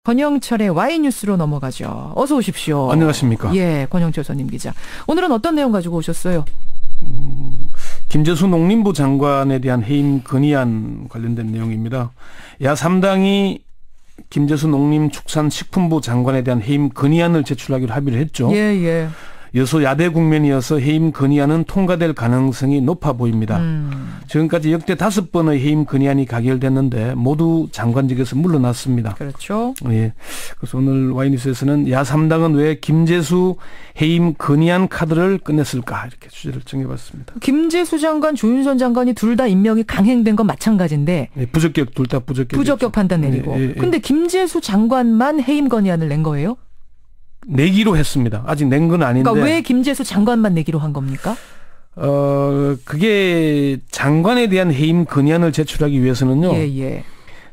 권영철의 Y뉴스로 넘어가죠. 어서 오십시오. 안녕하십니까. 예, 권영철 선임 기자. 오늘은 어떤 내용 가지고 오셨어요? 김재수 농림부 장관에 대한 해임 건의안 관련된 내용입니다. 야3당이 김재수 농림축산식품부 장관에 대한 해임 건의안을 제출하기로 합의를 했죠. 예. 여소 야대 국면이어서 해임 건의안은 통과될 가능성이 높아 보입니다. 지금까지 역대 5번의 해임 건의안이 가결됐는데 모두 장관직에서 물러났습니다. 그렇죠. 예. 그래서 오늘 Y뉴스에서는 야3당은 왜 김재수 해임 건의안 카드를 꺼냈을까 이렇게 주제를 정해봤습니다. 김재수 장관, 조윤선 장관이 둘 다 임명이 강행된 건 마찬가지인데 예, 부적격 둘 다 부적격 판단 내리고. 근데 김재수 장관만 해임 건의안을 낸 거예요? 내기로 했습니다. 아직 낸 건 아닌데. 그러니까 왜 김재수 장관만 내기로 한 겁니까? 그게 장관에 대한 해임 건의안을 제출하기 위해서는요. 예.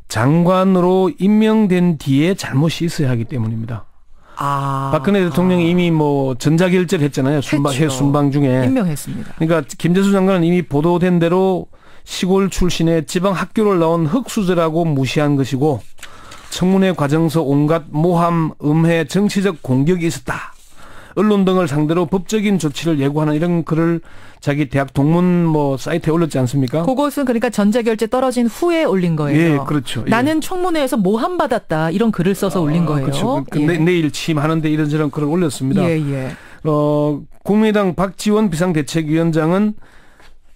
장관으로 임명된 뒤에 잘못이 있어야 하기 때문입니다. 박근혜 대통령이 이미 뭐 전자결재를 했잖아요. 순방 중에. 임명했습니다. 그러니까 김재수 장관은 이미 보도된 대로 시골 출신의 지방 학교를 나온 흙수저라고 무시한 것이고 청문회 과정에서 온갖 모함, 음해, 정치적 공격이 있었다. 언론 등을 상대로 법적인 조치를 예고하는 이런 글을 자기 대학 동문 사이트에 올렸지 않습니까? 그것은 그러니까 전자결재 떨어진 후에 올린 거예요. 예, 그렇죠. 나는 청문회에서 모함 받았다 이런 글을 써서 올린 거예요. 그렇죠. 예. 내일 취임하는데 이런저런 글을 올렸습니다. 예. 국민의당 박지원 비상대책위원장은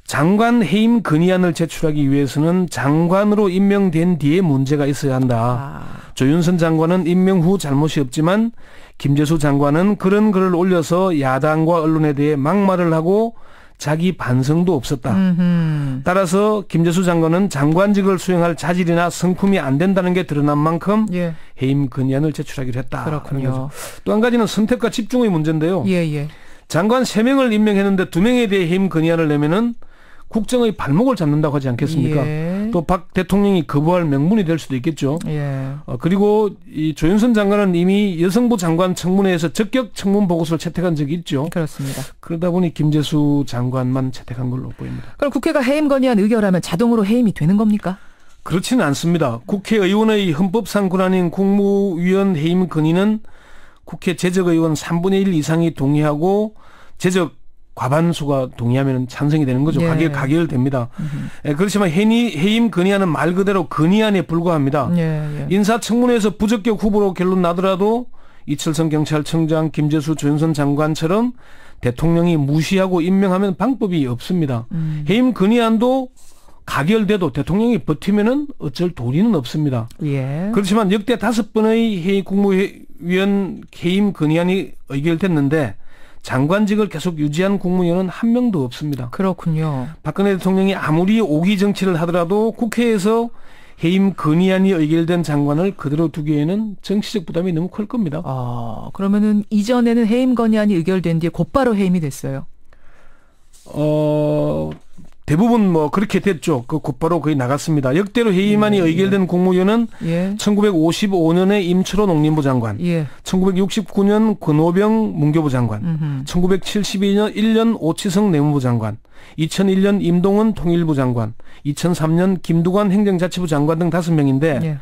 장관 해임 건의안을 제출하기 위해서는 장관으로 임명된 뒤에 문제가 있어야 한다. 조윤선 장관은 임명 후 잘못이 없지만 김재수 장관은 그런 글을 올려서 야당과 언론에 대해 막말을 하고 자기 반성도 없었다. 따라서 김재수 장관은 장관직을 수행할 자질이나 성품이 안 된다는 게 드러난 만큼 해임 건의안을 제출하기로 했다. 그렇군요. 또 한 가지는 선택과 집중의 문제인데요. 예. 장관 3명을 임명했는데 2명에 대해 해임 건의안을 내면은 국정의 발목을 잡는다고 하지 않겠습니까? 예. 또 박 대통령이 거부할 명분이 될 수도 있겠죠. 예. 그리고 이 조윤선 장관은 이미 여성부 장관 청문회에서 적격 청문 보고서를 채택한 적이 있죠. 그렇습니다. 그러다 보니 김재수 장관만 채택한 걸로 보입니다. 그럼 국회가 해임 건의안 의결하면 자동으로 해임이 되는 겁니까? 그렇지는 않습니다. 국회의원의 헌법상 권한인 국무위원 해임 건의는 국회 재적의원 3분의 1 이상이 동의하고 재적 과반수가 동의하면 찬성이 되는 거죠. 예. 가결됩니다. 그렇지만 해임 건의안은 말 그대로 건의안에 불과합니다. 예. 인사청문회에서 부적격 후보로 결론 나더라도 이철성 경찰청장, 김재수 조윤선 장관처럼 대통령이 무시하고 임명하면 방법이 없습니다. 해임 건의안도 가결돼도 대통령이 버티면은 어쩔 도리는 없습니다. 예. 그렇지만 역대 5번의 국무위원 해임 건의안이 의결됐는데 장관직을 계속 유지한 국무위원은 한 명도 없습니다. 그렇군요. 박근혜 대통령이 아무리 오기 정치를 하더라도 국회에서 해임 건의안이 의결된 장관을 그대로 두기에는 정치적 부담이 너무 클 겁니다. 그러면은 이전에는 해임 건의안이 의결된 뒤에 곧바로 해임이 됐어요. 대부분 그렇게 됐죠. 곧바로 거의 나갔습니다. 역대로 해임안이 의결된 국무위원은 1955년에 임철호 농림부 장관, 1969년 권오병 문교부 장관, 1971년 오치성 내무부 장관, 2001년 임동원 통일부 장관, 2003년 김두관 행정자치부 장관 등 5명인데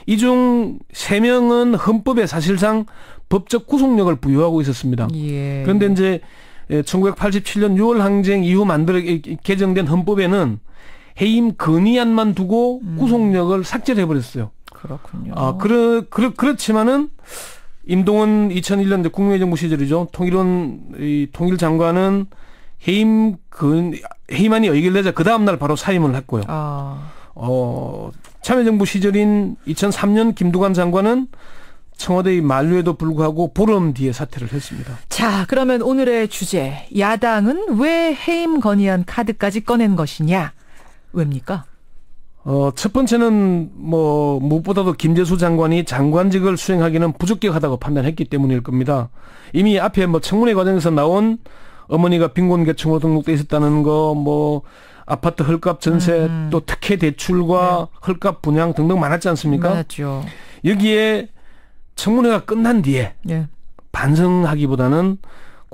이 중 3명은 헌법에 사실상 법적 구속력을 부여하고 있었습니다. 그런데 이제 1987년 6월 항쟁 이후 개정된 헌법에는 해임 건의안만 두고 구속력을 삭제를 해버렸어요. 그렇군요. 그렇지만은 임동원 2001년 국민의정부 시절이죠. 통일장관은 해임안이 의결되자 그 다음날 바로 사임을 했고요. 참여정부 시절인 2003년 김두관 장관은 청와대의 만류에도 불구하고 보름 뒤에 사퇴를 했습니다. 자, 그러면 오늘의 주제. 야당은 왜 해임 건의안 카드까지 꺼낸 것이냐? 왜입니까? 첫 번째는 무엇보다도 김재수 장관이 장관직을 수행하기는 부적격하다고 판단했기 때문일 겁니다. 이미 앞에 청문회 과정에서 나온 어머니가 빈곤계층으로 등록돼 있었다는 거, 아파트 헐값 전세, 또 특혜 대출과 헐값 분양 등등 많았지 않습니까? 많았죠. 여기에 청문회가 끝난 뒤에 반성하기보다는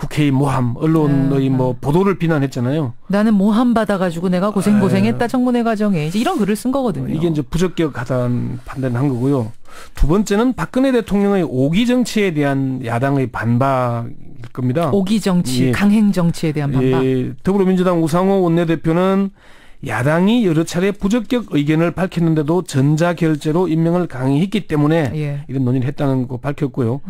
국회의 모함, 언론의 뭐 보도를 비난했잖아요. 나는 모함 받아가지고 내가 고생했다 청문회 과정에 이제 이런 글을 쓴 거거든요. 이게 이제 부적격하다는 판단을 한 거고요. 두 번째는 박근혜 대통령의 오기 정치에 대한 야당의 반박일 겁니다. 오기 정치, 예. 강행 정치에 대한 반박. 예. 더불어민주당 우상호 원내대표는 야당이 여러 차례 부적격 의견을 밝혔는데도 전자결제로 임명을 강행했기 때문에 이런 논의를 했다는 거 밝혔고요.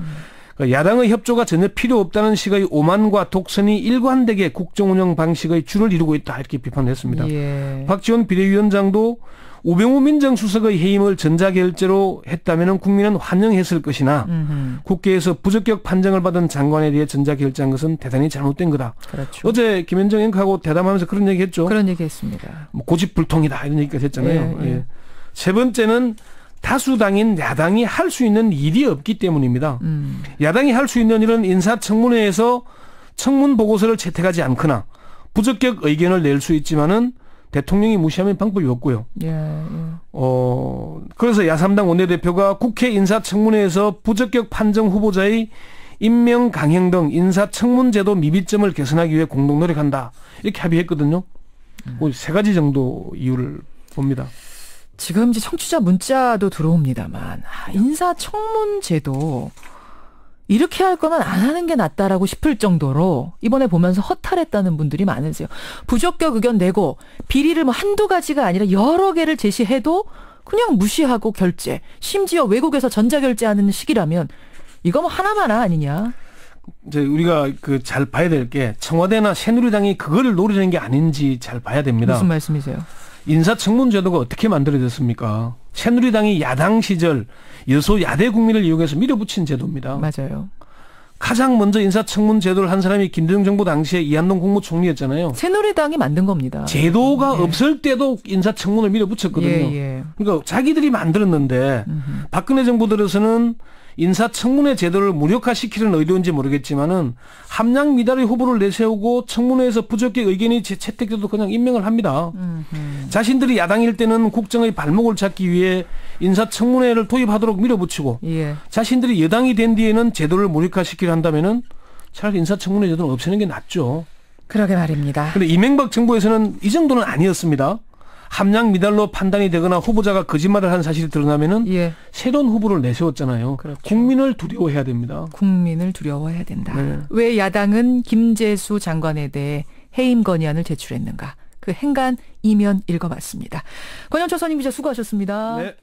그러니까 야당의 협조가 전혀 필요 없다는 식의 오만과 독선이 일관되게 국정운영 방식의 줄을 이루고 있다 이렇게 비판했습니다. 박지원 비대위원장도 우병우 민정수석의 해임을 전자결제로 했다면 국민은 환영했을 것이나 국회에서 부적격 판정을 받은 장관에 대해 전자결제한 것은 대단히 잘못된 거다. 그렇죠. 어제 김현정 앵커하고 대담하면서 그런 얘기했죠. 그런 얘기했습니다. 뭐 고집불통이다 이런 얘기까지 했잖아요. 세 번째는 다수당인 야당이 할 수 있는 일이 없기 때문입니다. 야당이 할 수 있는 일은 인사청문회에서 청문 보고서를 채택하지 않거나 부적격 의견을 낼 수 있지만은 대통령이 무시하면 방법이 없고요. 그래서 야3당 원내대표가 국회 인사청문회에서 부적격 판정 후보자의 임명 강행 등 인사청문제도 미비점을 개선하기 위해 공동 노력한다. 이렇게 합의했거든요. 세 가지 정도 이유를 봅니다. 지금 이제 청취자 문자도 들어옵니다만 인사청문제도 이렇게 할 거면 안 하는 게 낫다라고 싶을 정도로 이번에 보면서 허탈했다는 분들이 많으세요. 부적격 의견 내고 비리를 뭐 한두 가지가 아니라 여러 개를 제시해도 그냥 무시하고 결제. 심지어 외국에서 전자결제하는 시기라면 이거 뭐 하나마나 아니냐. 이제 우리가 잘 봐야 될 게 청와대나 새누리당이 그거를 노리는 게 아닌지 잘 봐야 됩니다. 무슨 말씀이세요? 인사청문제도가 어떻게 만들어졌습니까? 새누리당이 야당 시절 여소야대 국민을 이용해서 밀어붙인 제도입니다. 맞아요. 가장 먼저 인사청문제도를 한 사람이 김대중 정부 당시에 이한동 국무총리였잖아요. 새누리당이 만든 겁니다. 제도가 없을 때도 인사청문을 밀어붙였거든요. 그러니까 자기들이 만들었는데 박근혜 정부 들어서는 인사청문회 제도를 무력화시키는 의도인지 모르겠지만은 함량 미달의 후보를 내세우고 청문회에서 부적격 의견이 채택돼도 그냥 임명을 합니다. 자신들이 야당일 때는 국정의 발목을 잡기 위해 인사청문회를 도입하도록 밀어붙이고 자신들이 여당이 된 뒤에는 제도를 무력화시키려 한다면은 차라리 인사청문회 제도는 없애는 게 낫죠. 그러게 말입니다. 그런데 이명박 정부에서는 이 정도는 아니었습니다. 함량 미달로 판단이 되거나 후보자가 거짓말을 한 사실이 드러나면은 새로운 후보를 내세웠잖아요. 그렇죠. 국민을 두려워해야 됩니다. 국민을 두려워해야 된다. 왜 야당은 김재수 장관에 대해 해임 건의안을 제출했는가? 그 행간 이면 읽어봤습니다. 권영철 선임 기자 수고하셨습니다. 네.